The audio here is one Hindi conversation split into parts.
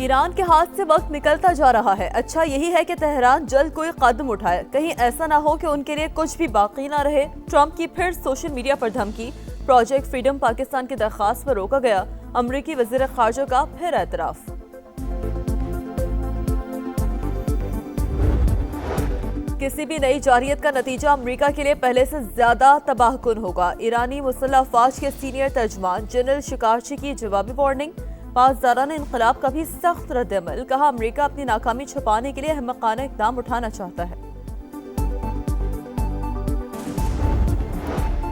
ईरान के हाथ से वक्त निकलता जा रहा है। अच्छा यही है कि तेहरान जल्द कोई कदम उठाए, कहीं ऐसा ना हो कि उनके लिए कुछ भी बाकी ना रहे। ट्रंप की फिर सोशल मीडिया पर धमकी, प्रोजेक्ट फ्रीडम पाकिस्तान की दरख्वास्त पर रोका गया। अमरीकी वज़ीर ख़ारजा का फिर एतराफ़। किसी भी नई जारियत का नतीजा अमरीका के लिए पहले से ज्यादा तबाहकुन होगा। ईरानी मुसल्लह अफ़वाज के सीनियर तर्जमान जनरल शिकारची की जवाबी वार्निंग। पासदारान इंक़लाब का भी सख्त रद्द-ए-अमल, कहा अमरीका अपनी नाकामी छुपाने के लिए अहमकाना इक़दाम उठाना चाहता है।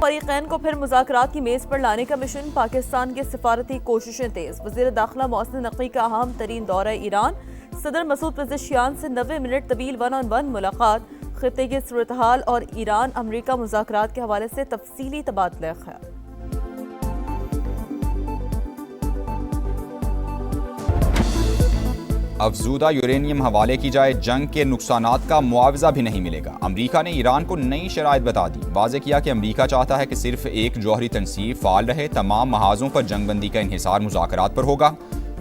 फ़रीक़ैन को फिर मुज़ाकरात की मेज़ पर लाने का मिशन, पाकिस्तान की सिफारती कोशिशें तेज़। वज़ीर दाखिला मोहसिन नक़वी का अहम तरीन दौरा ईरान, सदर मसूद पेज़ेश्कियान से 90 मिनट तवील वन-ऑन-वन मुलाकात। ख़ित्ते की सूरत-हाल और ईरान अमरीका मुज़ाकरात के हवाले से तफसीली तबादला ख़याल। अफजूदा यूरेनियम हवाले की जाए, जंग के नुकसानात का मुआवजा भी नहीं मिलेगा। अमरीका ने ईरान को नई शराइत बता दी, वाज़े किया कि अमरीका चाहता है कि सिर्फ एक जौहरी तनसीब फ़ाल रहे, तमाम महाजों पर जंगबंदी का इन्हिसार मुज़ाकरात पर होगा।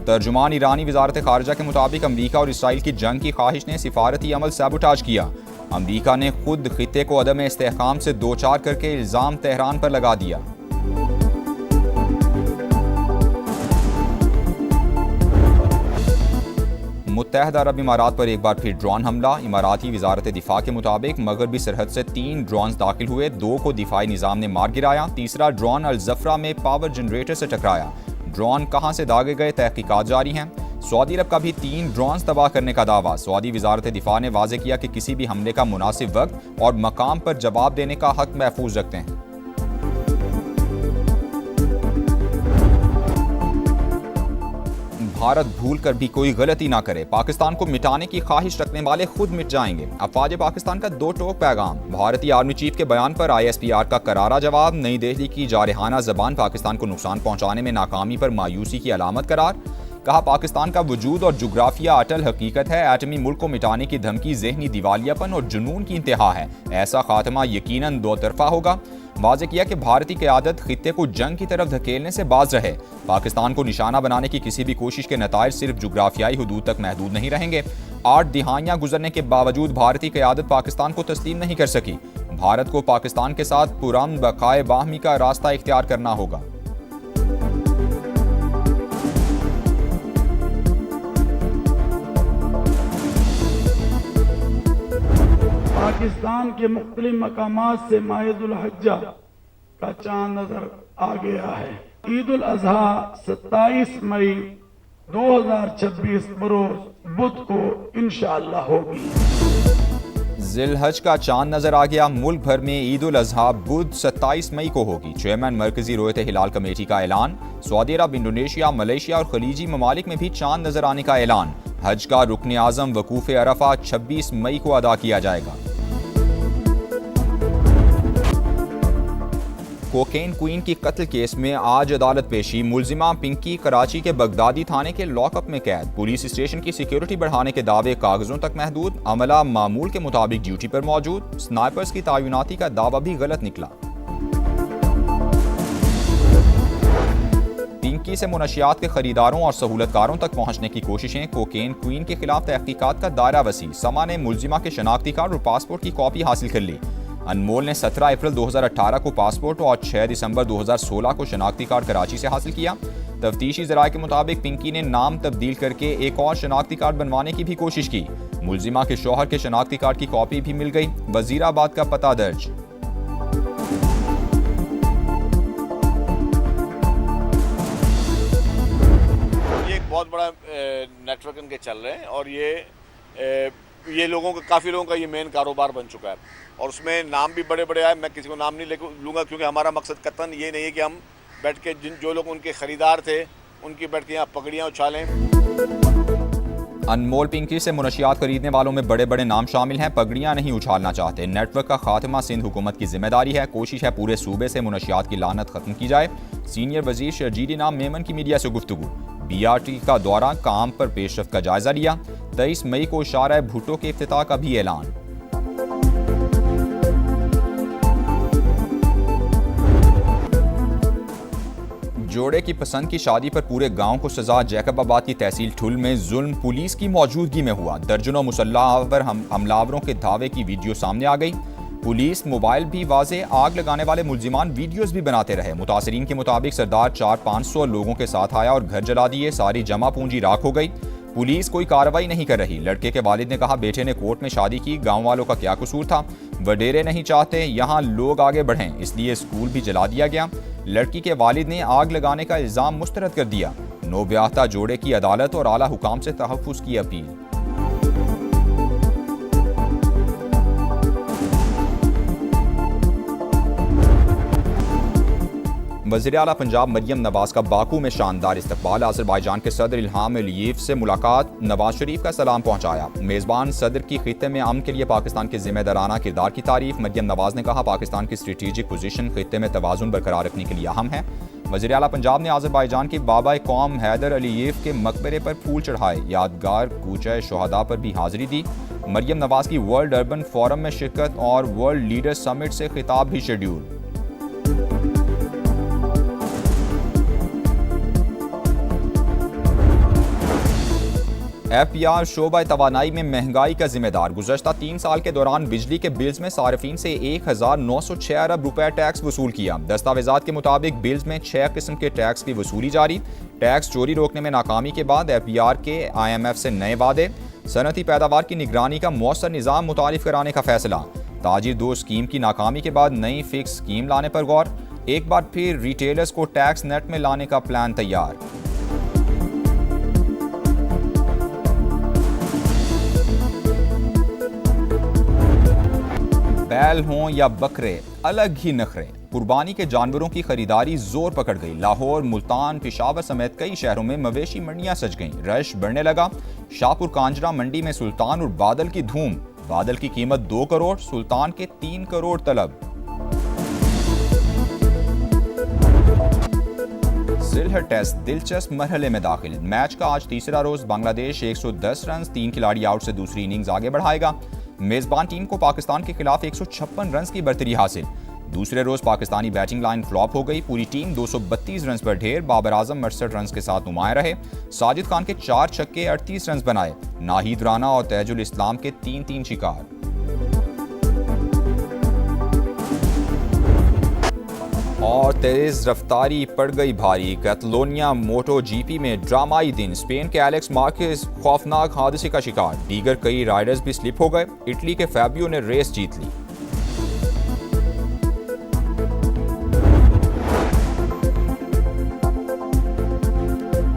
तर्जुमान ईरानी वज़ारत ख़ारजा के मुताबिक अमरीका और इसराइल की जंग की ख्वाहिश ने सिफारती अमल सैबोटाज किया। अमरीका ने खुद खित्ते को अदम इस्तेहकाम से दो चार करके इल्ज़ाम तेहरान पर लगा दिया। मुत्तहदा अरब इमारात पर एक बार फिर ड्रोन हमला। इमाराती वज़ारत दिफा के मुताबिक मगरबी सरहद से 3 ड्रोन दाखिल हुए, 2 को दिफाई निज़ाम ने मार गिराया। तीसरा ड्रोन अल जफरा में पावर जनरेटर से टकराया। ड्रोन कहाँ से दागे गए, तहकीकात जारी हैं। सऊदी अरब का भी 3 ड्रोन तबाह करने का दावा। सऊदी वज़ारत दिफा ने वाज़े किया कि किसी भी हमले का मुनासिब वक्त और मकाम पर जवाब देने का हक महफूज रखते हैं। भारत भूल कर भी कोई गलती ना करे, पाकिस्तान को मिटाने की ख्वाहिश रखने वाले खुद मिट जाएंगे। अफवाज पाकिस्तान का 2 टोक पैगाम। भारतीय आर्मी चीफ के बयान पर ISPR का करारा जवाब। नई दिल्ली की जारहाना जबान पाकिस्तान को नुकसान पहुंचाने में नाकामी पर मायूसी की अलामत करार। कहा पाकिस्तान का वजूद और जुग्राफिया अटल हकीकत है। एटमी मुल्क को मिटाने की धमकी ज़हनी दिवालियापन और जुनून की इंतहा है। ऐसा खात्मा यकीनन दो तरफा होगा। वाज़े किया कि भारतीय क़यादत खित्ते को जंग की तरफ धकेलने से बाज रहे। पाकिस्तान को निशाना बनाने की किसी भी कोशिश के नताइज सिर्फ जुग्राफियाई हुदूद तक महदूद नहीं रहेंगे। 8 दिहाइयाँ गुजरने के बावजूद भारतीय क़यादत पाकिस्तान को तस्लीम नहीं कर सकी। भारत को पाकिस्तान के साथ पुरअमन बकाए बाहमी का रास्ता इख्तियार करना होगा। पाकिस्तान के मुख्तलिफ मकामात से माहिदुल हज्जा का चांद नजर आ गया है। ईद उल अजहा 27 मई 2026 बरोज बुध को इंशाअल्लाह होगी। जिलहज का चांद नजर आ गया। मुल्क भर में ईद उल अजहा बुध 27 मई को होगी। चेयरमैन मरकजी रोयत हिलाल कमेटी का ऐलान। सऊदी अरब, इंडोनेशिया, मलेशिया और खलीजी ममालिक में भी चांद नजर आने का ऐलान। हज का रुकन आज़म वकूफ़ अरफा 26 मई को अदा किया जाएगा। कोकेन क्वीन की कत्ल केस में आज अदालत पेशी। मुलजिमा पिंकी कराची के बगदादी थाने के लॉकअप में कैद। पुलिस स्टेशन की सिक्योरिटी बढ़ाने के दावे कागजों तक महदूद। अमला मामूल के मुताबिक ड्यूटी पर मौजूद। स्नाइपर्स की तैनाती का दावा भी गलत निकला। पिंकी से मुनशियात के खरीदारों और सहूलतकारों तक पहुंचने की कोशिशें। कोकेन क्वीन के खिलाफ तहकीकात का दायरा वसी। समा ने मुलजिमा के शनाख्ती कार्ड और पासपोर्ट की कॉपी हासिल कर ली। अनमोल ने 17 अप्रैल 2018 को पासपोर्ट और 6 दिसंबर 2016 को शनाख्ती कार्ड कराची से हासिल किया। तफ्तीशी ज़राए के मुताबिक पिंकी ने नाम तब्दील करके एक और शनाख्ती कार्ड बनवाने की भी कोशिश की। मुलजिमा के शौहर के शनाख्ती कार्ड की कॉपी भी मिल गई। वजीराबाद का पता दर्ज। बहुत बड़ा नेटवर्क इनके चल रहे हैं और ये लोगों का, काफ़ी लोगों का ये मेन कारोबार बन चुका है और उसमें नाम भी बड़े बड़े आए। मैं किसी को नाम नहीं लूँगा क्योंकि हमारा मकसद कतन ये नहीं है कि हम बैठ के जो लोग उनके ख़रीदार थे उनकी बैठ के यहाँ पगड़ियाँ उछालें। अनमोल पिंकी से मुनशियात खरीदने वालों में बड़े बड़े नाम शामिल हैं। पगड़ियाँ नहीं उछालना चाहते। नेटवर्क का खात्मा सिंध हुकूमत की जिम्मेदारी है। कोशिश है पूरे सूबे से मुनशियात की लानत खत्म की जाए। सीनियर वजीर शर्जील इनाम मेमन की मीडिया से गुफ्तगू। BRT का दौरा, काम पर पेशरफ्त का जायजा लिया। 23 मई को शारा भुट्टो के इफ्तिताह का भी ऐलान। जोड़े की पसंद की शादी पर पूरे गांव को सजा। जैकबाबाद की तहसील ठुल में जुल्म पुलिस की मौजूदगी में हुआ। दर्जनों मुसल्लाह पर हमलावरों के धावे की वीडियो सामने आ गई। पुलिस मोबाइल भी वाजे, आग लगाने वाले मुलजिमान वीडियोस भी बनाते रहे। मुतासरीन के मुताबिक सरदार 400-500 लोगों के साथ आया और घर जला दिए। सारी जमा पूंजी राख हो गई। पुलिस कोई कार्रवाई नहीं कर रही। लड़के के वालिद ने कहा, बेटे ने कोर्ट में शादी की, गांव वालों का क्या कसूर था? वडेरे नहीं चाहते यहाँ लोग आगे बढ़ें, इसलिए स्कूल भी जला दिया गया। लड़की के वालिद ने आग लगाने का इल्जाम मुस्तरद कर दिया। नौब्याहता जोड़े की अदालत और आला हुकाम से तहफ्फुज की अपील। वज़ीर आला पंजाब मरियम नवाज का बाकू में शानदार इस्तकबाल। अज़रबैजान के सदर इल्हाम अलीयेव से मुलाकात, नवाज शरीफ का सलाम पहुंचाया। मेज़बान सदर की खित्ते में अमन के लिए पाकिस्तान के जिम्मेदाराना किरदार की तारीफ। मरियम नवाज ने कहा, पाकिस्तान की स्ट्रेटेजिक पोजीशन खित्ते में तवाज़ुन बरकरार रखने के लिए अहम है। वज़ीर आला पंजाब ने अज़रबैजान के बाबा कौम हैदर अलीयेव के मकबरे पर फूल चढ़ाए। यादगार कूचा शोहदा पर भी हाजिरी दी। मरियम नवाज की वर्ल्ड अर्बन फोरम में शिरकत और वर्ल्ड लीडर समिट से खिताब भी शेड्यूल। FPR शोबा तवानाई में महंगाई का जिम्मेदार। गुज़श्ता 3 साल के दौरान बिजली के बिल्स में सार्फिन से 1906 अरब रुपए टैक्स वसूल किया। दस्तावेजात के मुताबिक बिल्स में 6 किस्म के टैक्स की वसूली जारी। टैक्स चोरी रोकने में नाकामी के बाद FPR के IMF से नए वादे। सनती पैदावार की निगरानी का मौसर निज़ाम मुतारिफ कराने का फैसला। ताजिर 2 स्कीम की नाकामी के बाद नई फिक्स स्कीम लाने पर गौर। एक बार फिर रिटेलर्स को टैक्स नेट में लाने का प्लान तैयार। बैल हों या बकरे, अलग ही नखरे। कुर्बानी के जानवरों की खरीदारी जोर पकड़ गई। लाहौर, मुल्तान, पेशावर समेत कई शहरों में मवेशी मंडियां सज गईं। रश बढ़ने लगा। शाहपुर कांजरा मंडी में सुल्तान और बादल की धूम। बादल की कीमत 2 करोड़, सुल्तान के 3 करोड़ तलब। सिलहट टेस्ट दिलचस्प मरहले में दाखिल। मैच का आज तीसरा रोज। बांग्लादेश 110 रन, 3 खिलाड़ी आउट से दूसरी इनिंग्स आगे बढ़ाएगा। मेजबान टीम को पाकिस्तान के खिलाफ 156 रन की बर्तरी हासिल। दूसरे रोज पाकिस्तानी बैटिंग लाइन फ्लॉप हो गई। पूरी टीम 232 रन पर ढेर। बाबर आजम 68 रन के साथ नुमाया रहे। साजिद खान के 4 छक्के 38 रन बनाए। नाहिद राना और तैजुल इस्लाम के 3-3 शिकार। और तेज रफ्तारी पड़ गई भारी। कैटलोनिया मोटो GP में ड्रामाई दिन। स्पेन के एलेक्स मार्केज खौफनाक हादसे का शिकार। दीगर कई राइडर्स भी स्लिप हो गए। इटली के फैबियो ने रेस जीत ली।